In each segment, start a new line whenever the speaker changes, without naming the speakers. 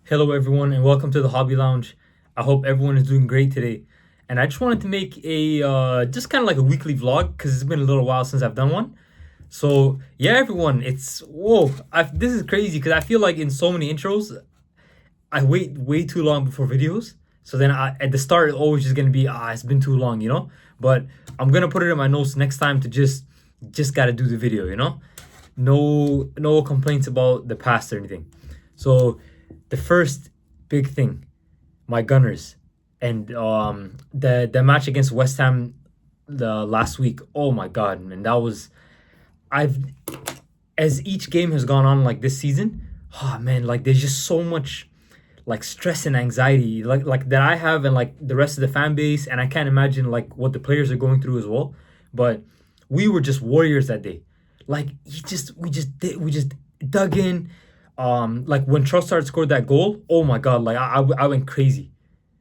Hello, everyone, and welcome to the Hobby Lounge. I hope everyone is doing great today. And I just wanted to make a just kind of like a weekly vlog because it's been a little while since I've done one. So yeah, everyone, it's whoa! This is crazy because I feel like in so many intros, I wait way too long before videos. So then at the start, it's always just gonna be it's been too long, you know. But I'm gonna put it in my notes next time to just gotta do the video, you know. No complaints about the past or anything. So the first big thing, my Gunners, and the match against West Ham the last week. Oh my God, man, that was I've as each game has gone on like this season. Oh man, like there's just so much like stress and anxiety like that I have and like the rest of the fan base, and I can't imagine like what the players are going through as well. But we were just warriors that day. Like we just dug in. Like when Trossard scored that goal, oh my God, like I went crazy.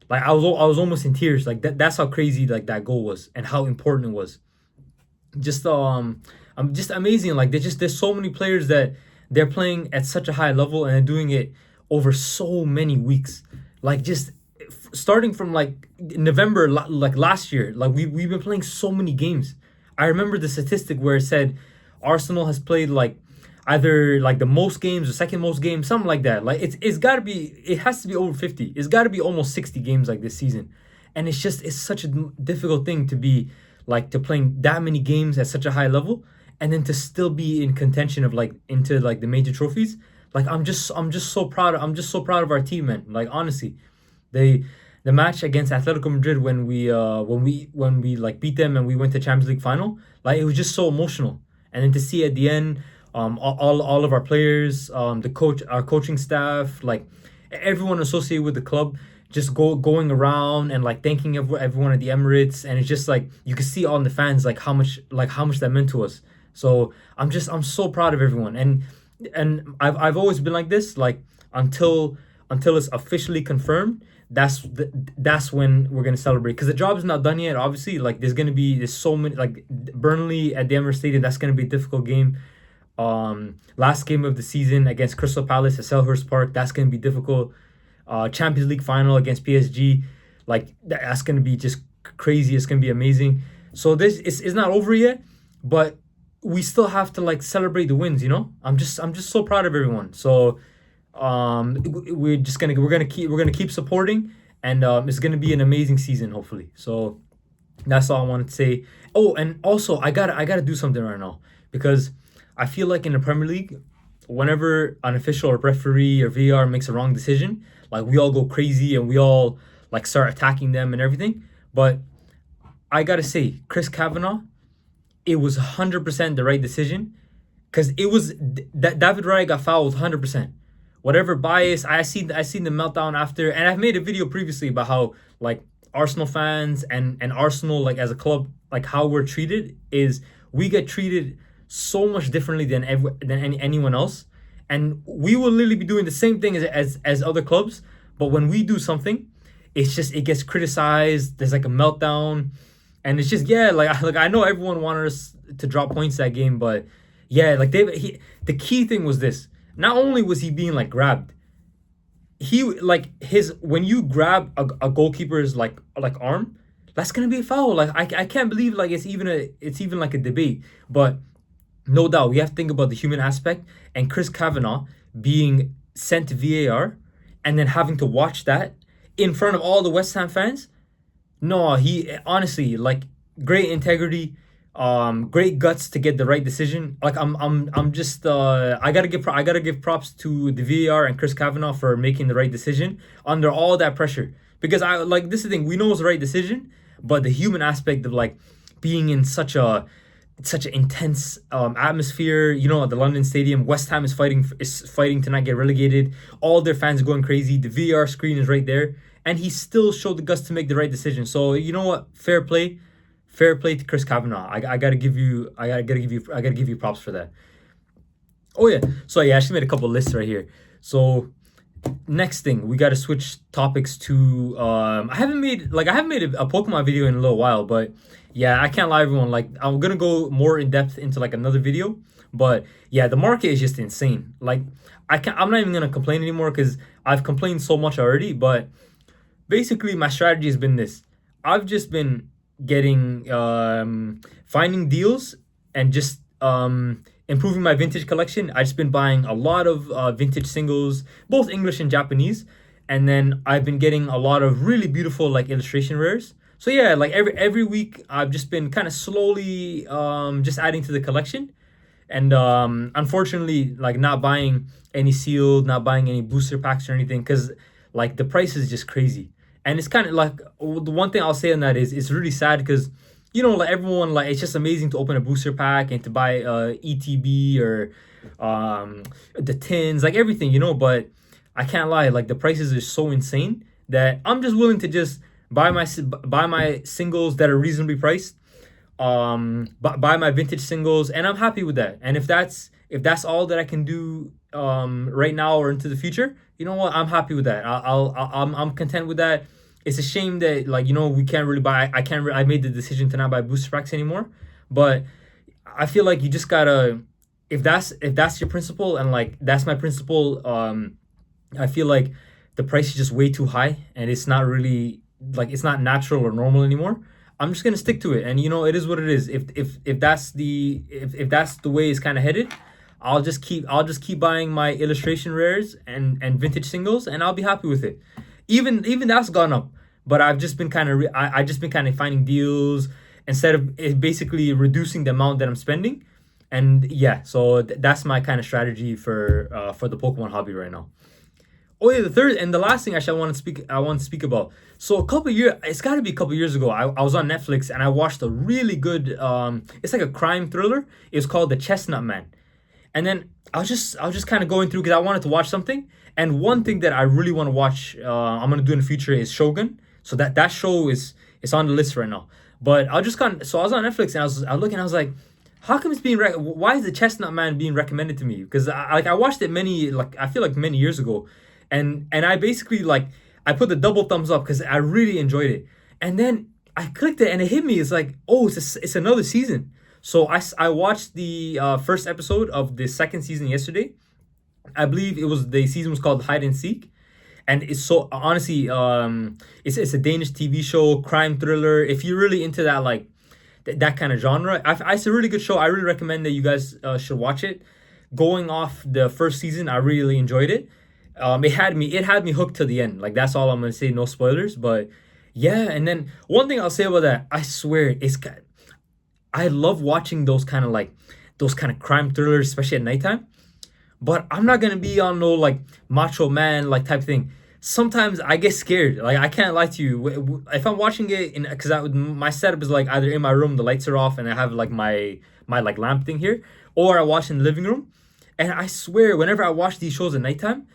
Like I was almost in tears. Like that's how crazy like that goal was and how important it was. Just I'm just amazing. Like there's so many players that they're playing at such a high level and they're doing it over so many weeks. Like just starting from like November like last year, like we've been playing so many games. I remember the statistic where it said Arsenal has played like either like the most games or second most games, something like that. Like it's got to be, it has to be over 50. It's got to be almost 60 games like this season. And it's such a difficult thing to be like to playing that many games at such a high level and then to still be in contention of like into like the major trophies. Like I'm just so proud. I'm just so proud of our team, man. Like honestly, they the match against Atletico Madrid when we like beat them and we went to Champions League final, like it was just so emotional. And then to see at the end, all of our players, the coach, our coaching staff, like everyone associated with the club, just going around and like thanking everyone at the Emirates, and it's just like you can see on the fans like how much that meant to us. So I'm so proud of everyone, and I've always been like this, like until it's officially confirmed. That's when we're gonna celebrate because the job is not done yet. Obviously, like there's so many like Burnley at the Emirates Stadium. That's gonna be a difficult game. Last game of the season against Crystal Palace at Selhurst Park. That's gonna be difficult. Champions League final against PSG. Like that's gonna be just crazy. It's gonna be amazing. So this is not over yet, but we still have to like celebrate the wins. You know, I'm just so proud of everyone. So we're gonna keep supporting, and it's gonna be an amazing season hopefully. So that's all I wanted to say. Oh, and also I gotta do something right now because I feel like in the Premier League, whenever an official or referee or VAR makes a wrong decision, like we all go crazy and we all like start attacking them and everything. But I gotta say, Chris Kavanagh, it was 100% the right decision because it was that David Raya got fouled 100%. Whatever bias I seen the meltdown after, and I've made a video previously about how like Arsenal fans and Arsenal like as a club, like how we're treated is we get treated so much differently than anyone else, and we will literally be doing the same thing as other clubs, but when we do something, it gets criticized. There's like a meltdown, and it's just yeah, like I know everyone wanted us to drop points that game, but yeah, like the key thing was this. Not only was he being like grabbed, he like his when you grab a goalkeeper's like arm, that's gonna be a foul. Like I can't believe like it's even like a debate. But no doubt we have to think about the human aspect, and Chris Kavanagh being sent to VAR and then having to watch that in front of all the West Ham fans. No, he honestly like great integrity, great guts to get the right decision. Like I'm just I gotta give props to the VAR and Chris Kavanagh for making the right decision under all that pressure. Because I like this is the thing, we know it's the right decision, but the human aspect of like being in such an intense atmosphere, you know, at the London Stadium. West Ham is fighting to not get relegated. All their fans are going crazy. The VAR screen is right there, and he still showed the guts to make the right decision. So you know what? Fair play to Chris Kavanagh. I gotta give you props for that. Oh yeah, so yeah, I actually made a couple lists right here. So next thing, we got to switch topics to I haven't made a Pokemon video in a little while, but yeah, I can't lie everyone, like I'm gonna go more in depth into like another video But yeah, the market is just insane. Like I'm not even gonna complain anymore because I've complained so much already. But basically, my strategy has been this: I've just been getting finding deals and just improving my vintage collection. I've just been buying a lot of vintage singles, both English and Japanese, and then I've been getting a lot of really beautiful like illustration rares. So yeah, like every week I've just been kind of slowly just adding to the collection, and unfortunately like not buying any sealed, not buying any booster packs or anything because like the price is just crazy. And it's kind of like the one thing I'll say on that is it's really sad because like everyone, like it's just amazing to open a booster pack and to buy ETB or the tins, like everything, but I can't lie, like the prices are so insane that I'm just willing to just buy my singles that are reasonably priced, buy my vintage singles, and I'm happy with that. And if that's all that I can do right now or into the future, you know what, I'm happy with that. I'm content with that. It's a shame that like we can't really buy. I can't. I made the decision to not buy booster packs anymore, but I feel like you just gotta. If that's your principle and like that's my principle, I feel like the price is just way too high and it's not really like it's not natural or normal anymore. I'm just gonna stick to it, and it is what it is. If that's the way it's kind of headed, I'll just keep buying my illustration rares and vintage singles, and I'll be happy with it. Even that's gone up, but I've just been kind of I just been kind of finding deals instead of it basically reducing the amount that I'm spending, and yeah, so that's my kind of strategy for the Pokemon hobby right now. Oh yeah, the third and the last thing actually I want to speak about. So it's got to be a couple years ago. I was on Netflix and I watched a really good it's like a crime thriller. It's called The Chestnut Man. And then I was just kind of going through because I wanted to watch something. And one thing that I really want to watch, I'm gonna do in the future is Shogun. So that show is it's on the list right now. But I was on Netflix and I was looking. I was like, how come it's being why is the Chestnut Man being recommended to me? Because I watched it I feel like many years ago, and I basically like I put the double thumbs up because I really enjoyed it. And then I clicked it and it hit me. It's like, oh, it's another season. So I watched the first episode of the second season yesterday. I believe the season was called Hide and Seek, and it's so honestly it's a Danish TV show, crime thriller. If you're really into that like that kind of genre, it's a really good show. I really recommend that you guys should watch it. Going off the first season, I really enjoyed it. It had me hooked to the end. Like that's all I'm gonna say. No spoilers, but yeah. And then one thing I'll say about that, I swear, I love watching those kind of crime thrillers, especially at nighttime. But I'm not gonna be on no like macho man like type thing. Sometimes I get scared. Like I can't lie to you. If I'm watching it in because my setup is like either in my room, the lights are off, and I have like my like lamp thing here, or I watch in the living room. And I swear, whenever I watch these shows at nighttime,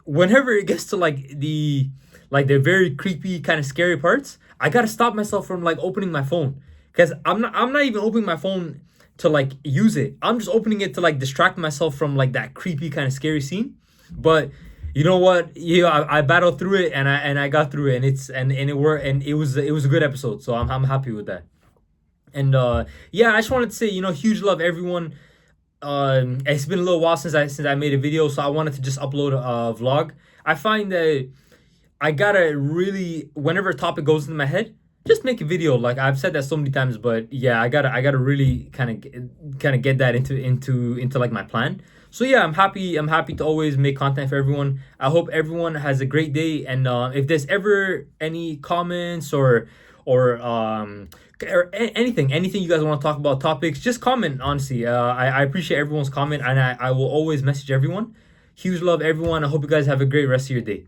whenever it gets to like the very creepy kind of scary parts, I gotta stop myself from like opening my phone because I'm not even opening my phone to like use it. I'm just opening it to like distract myself from like that creepy kind of scary scene. But you know what? Yeah, I battled through it and I got through it, and it worked, and it was a good episode. So I'm happy with that. And yeah, I just wanted to say, huge love everyone. It's been a little while since I made a video, so I wanted to just upload a vlog. I find that I gotta really, whenever a topic goes into my head, just make a video. Like I've said that so many times, but yeah, I gotta really kind of get that into like my plan. So yeah, I'm happy to always make content for everyone. I hope everyone has a great day, and if there's ever any comments or anything you guys want to talk about, topics, just comment. Honestly, I appreciate everyone's comment, and I will always message everyone. Huge love everyone. I hope you guys have a great rest of your day.